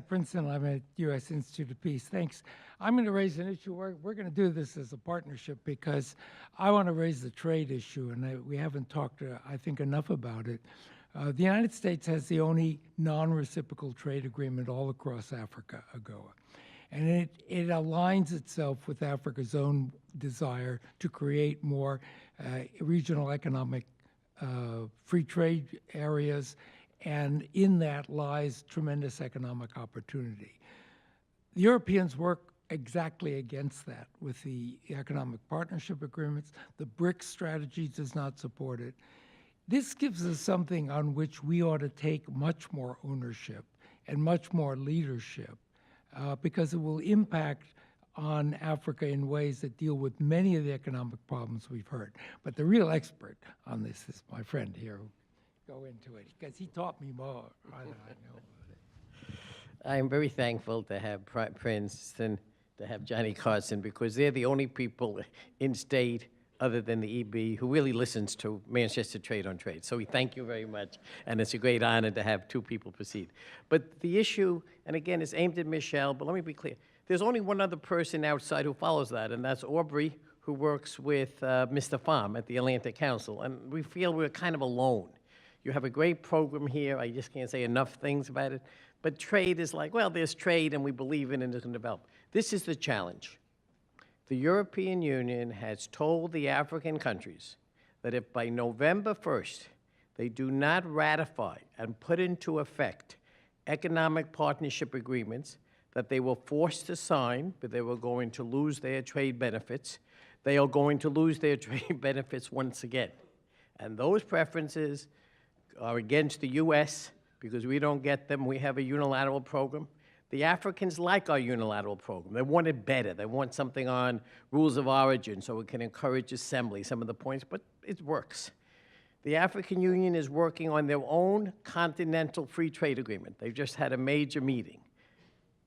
Princeton. I'm at U.S. Institute of Peace. Thanks. I'm going to raise an issue. We're going to do this as a partnership because I want to raise the trade issue, and we haven't talked, I think, enough about it. The United States has the only non-reciprocal trade agreement all across Africa, AGOA. And it aligns itself with Africa's own desire to create more regional economic free trade areas, and in that lies tremendous economic opportunity. The Europeans work exactly against that with the economic partnership agreements. The BRICS strategy does not support it. This gives us something on which we ought to take much more ownership and much more leadership because it will impact on Africa in ways that deal with many of the economic problems we've heard. But the real expert on this is my friend here who go into it because he taught me more than I know about it. I am very thankful to have Princeton, to have Johnny Carson, because they're the only people in state other than the EB who really listens to Manchester Trade on Trade. So we thank you very much, and it's a great honor to have two people proceed. But the issue, and again, it's aimed at Michelle, but let me be clear. There's only one other person outside who follows that, and that's Aubrey, who works with Mr. Pham at the Atlantic Council, and we feel we're kind of alone. You have a great program here. I just can't say enough things about it. But trade is like, well, there's trade, and we believe in it and it can develop. This is the challenge. The European Union has told the African countries that if by November 1st they do not ratify and put into effect economic partnership agreements that they were forced to sign, but they were going to lose their trade benefits, they are going to lose their trade benefits once again. And those preferences are against the U.S. because we don't get them. We have a unilateral program. The Africans like our unilateral program. They want it better. They want something on rules of origin so it can encourage assembly, some of the points, but it works. The African Union is working on their own continental free trade agreement. They've just had a major meeting.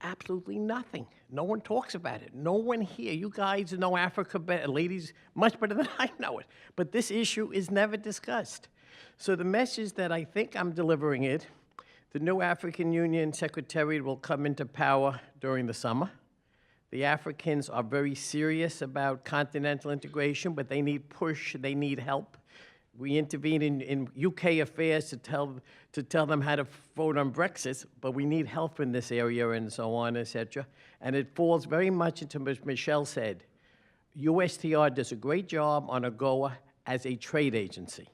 Absolutely nothing. No one talks about it. No one here. You guys know Africa better, ladies, much better than I know it. But this issue is never discussed. So the message that I think I'm delivering it, the new African Union Secretariat will come into power during the summer. The Africans are very serious about continental integration, but they need push, they need help. We intervene in UK affairs to tell them how to vote on Brexit, but we need help in this area and so on, et cetera. And it falls very much into what Michelle said. USTR does a great job on AGOA as a trade agency,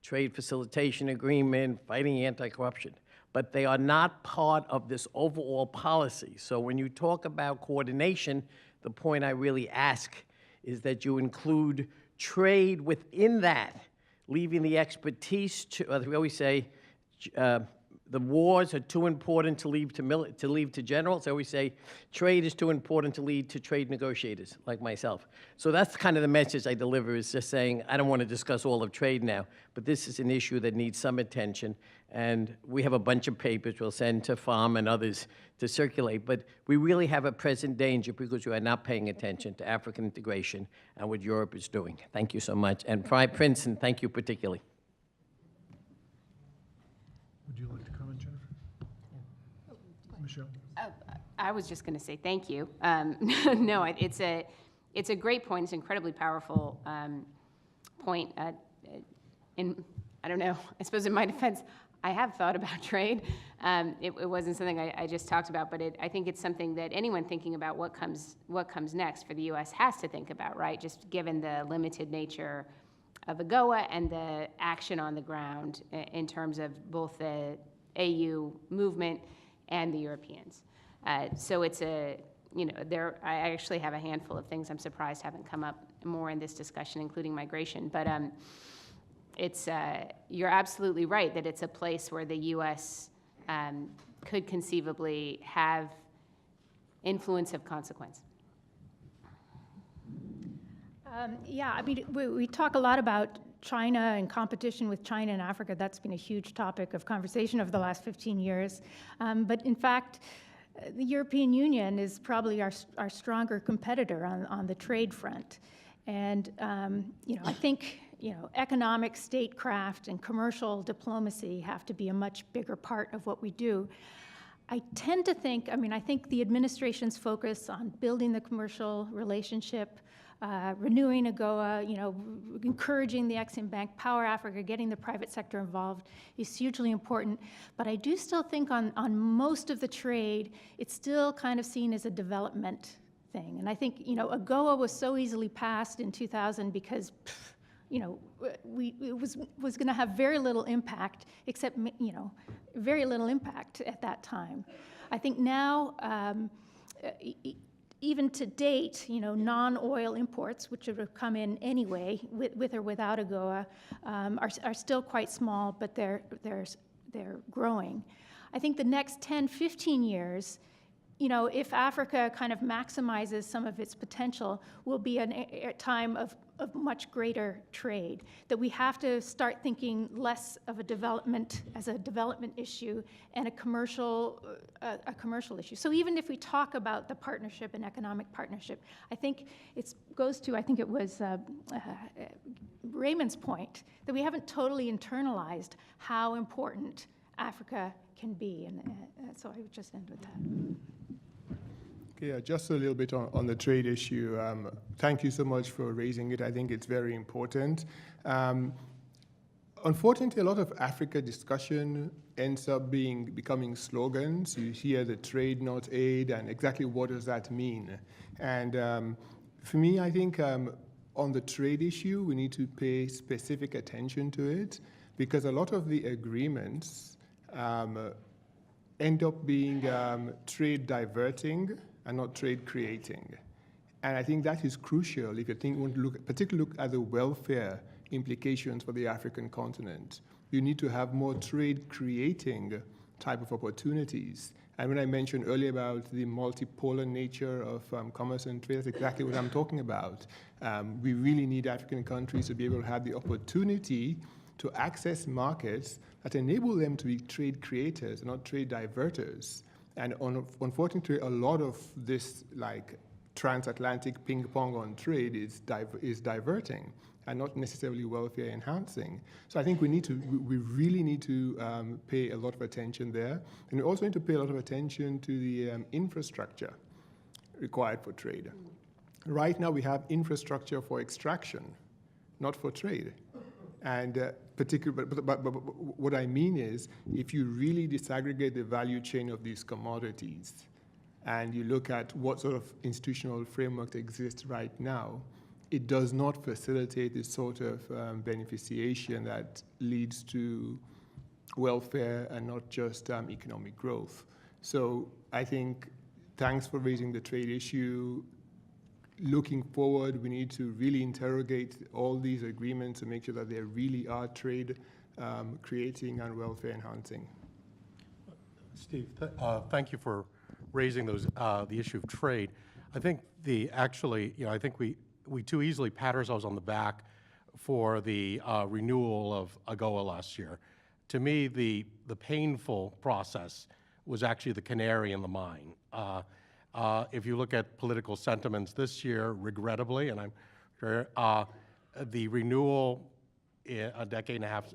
trade facilitation agreement, fighting anti-corruption. But they are not part of this overall policy. So when you talk about coordination, the point I really ask is that you include trade within that, leaving the expertise to, as we always say, the wars are too important to leave to generals. I always say trade is too important to lead to trade negotiators like myself. So that's kind of the message I deliver, is just saying I don't want to discuss all of trade now, but this is an issue that needs some attention. And we have a bunch of papers we'll send to Pham and others to circulate. But we really have a present danger because we are not paying attention to African integration and what Europe is doing. Thank you so much. And Princeton, thank you particularly. Would you like to comment, Jennifer? Michelle? I was just going to say thank you. No, it's a great point. It's an incredibly powerful point. I don't know. I suppose in my defense, I have thought about trade. It wasn't something I just talked about, but I think it's something that anyone thinking about what comes next for the U.S. has to think about, right? Just given the limited nature of AGOA and the action on the ground in terms of both the AU movement and the Europeans. So it's I actually have a handful of things I'm surprised haven't come up more in this discussion, including migration. But you're absolutely right that it's a place where the U.S. Could conceivably have influence of consequence. Yeah, I mean, we talk a lot about China and competition with China and Africa. That's been a huge topic of conversation over the last 15 years. But in fact, the European Union is probably our stronger competitor on the trade front. And, I think, economic statecraft and commercial diplomacy have to be a much bigger part of what we do. I tend to think, I mean, I think the administration's focus on building the commercial relationship, renewing AGOA, you know, encouraging the Exim Bank, Power Africa, getting the private sector involved is hugely important. But I do still think on most of the trade, it's still kind of seen as a development thing. And I think, you know, AGOA was so easily passed in 2000 because, you know, it was going to have very little impact, except, you know, very little impact at that time. I think now, even to date, you know, non-oil imports, which would have come in anyway, with or without AGOA, are still quite small, but they're growing. I think the next 10, 15 years, you know, if Africa kind of maximizes some of its potential, will be a time of much greater trade, that we have to start thinking less of a development as a development issue and a commercial issue. So even if we talk about the partnership and economic partnership, I think it goes to, I think it was Raymond's point, that we haven't totally internalized how important Africa can be. And so I would just end with that. Yeah, just a little bit on the trade issue. Thank you so much for raising it. I think it's very important. Unfortunately, a lot of Africa discussion ends up becoming slogans. You hear the trade, not aid, and exactly what does that mean? And for me, I think on the trade issue, we need to pay specific attention to it, because a lot of the agreements end up being trade diverting and not trade creating. And I think that is crucial if you want to particularly look at the welfare implications for the African continent. You need to have more trade creating type of opportunities. And when I mentioned earlier about the multipolar nature of commerce and trade, that's exactly what I'm talking about. We really need African countries to be able to have the opportunity to access markets that enable them to be trade creators, not trade diverters. And unfortunately, a lot of this like transatlantic ping pong on trade is diverting and not necessarily welfare enhancing. So I think we really need to pay a lot of attention there. And we also need to pay a lot of attention to the infrastructure required for trade. Right now we have infrastructure for extraction, not for trade. And but what I mean is, if you really disaggregate the value chain of these commodities, and you look at what sort of institutional framework exists right now, it does not facilitate this sort of beneficiation that leads to welfare and not just economic growth. So I think, thanks for raising the trade issue. Looking forward, we need to really interrogate all these agreements and make sure that they really are trade creating and welfare enhancing. Steve, thank you for raising those the issue of trade. I think I think we too easily pat ourselves on the back for the renewal of AGOA last year. To me, the painful process was actually the canary in the mine. If you look at political sentiments this year, regrettably, and I'm sure the renewal a decade and a half,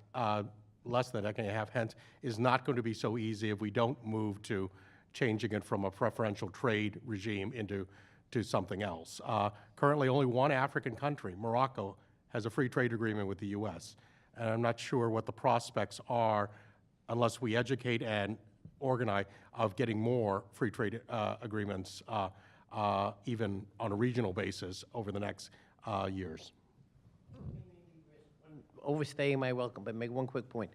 less than a decade and a half hence, is not going to be so easy if we don't move to changing it from a preferential trade regime into something else. Currently, only one African country, Morocco, has a free trade agreement with the U.S., and I'm not sure what the prospects are unless we educate and organize of getting more free trade agreements even on a regional basis over the next years. Overstaying my welcome, but make one quick point.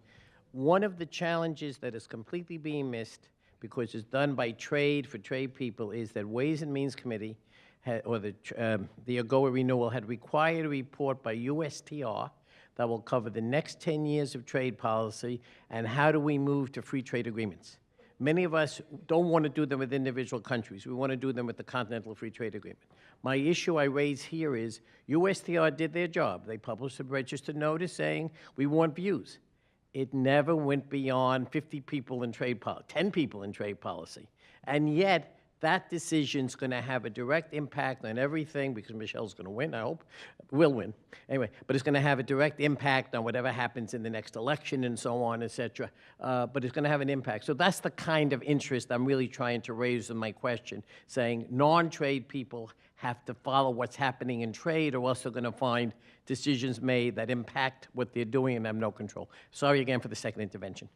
One of the challenges that is completely being missed, because it's done by trade for trade people, is that Ways and Means Committee or the AGOA renewal had required a report by USTR that will cover the next 10 years of trade policy and how do we move to free trade agreements. Many of us don't want to do them with individual countries. We want to do them with the Continental Free Trade Agreement. My issue I raise here is USTR did their job. They published a registered notice saying we want views. It never went beyond 50 people in trade policy, 10 people in trade policy. And yet, that decision's going to have a direct impact on everything, because Michelle's going to win, I hope, will win, anyway, but it's going to have a direct impact on whatever happens in the next election and so on, et cetera, but it's going to have an impact. So that's the kind of interest I'm really trying to raise in my question, saying non-trade people have to follow what's happening in trade, or else they're going to find decisions made that impact what they're doing and have no control. Sorry again for the second intervention.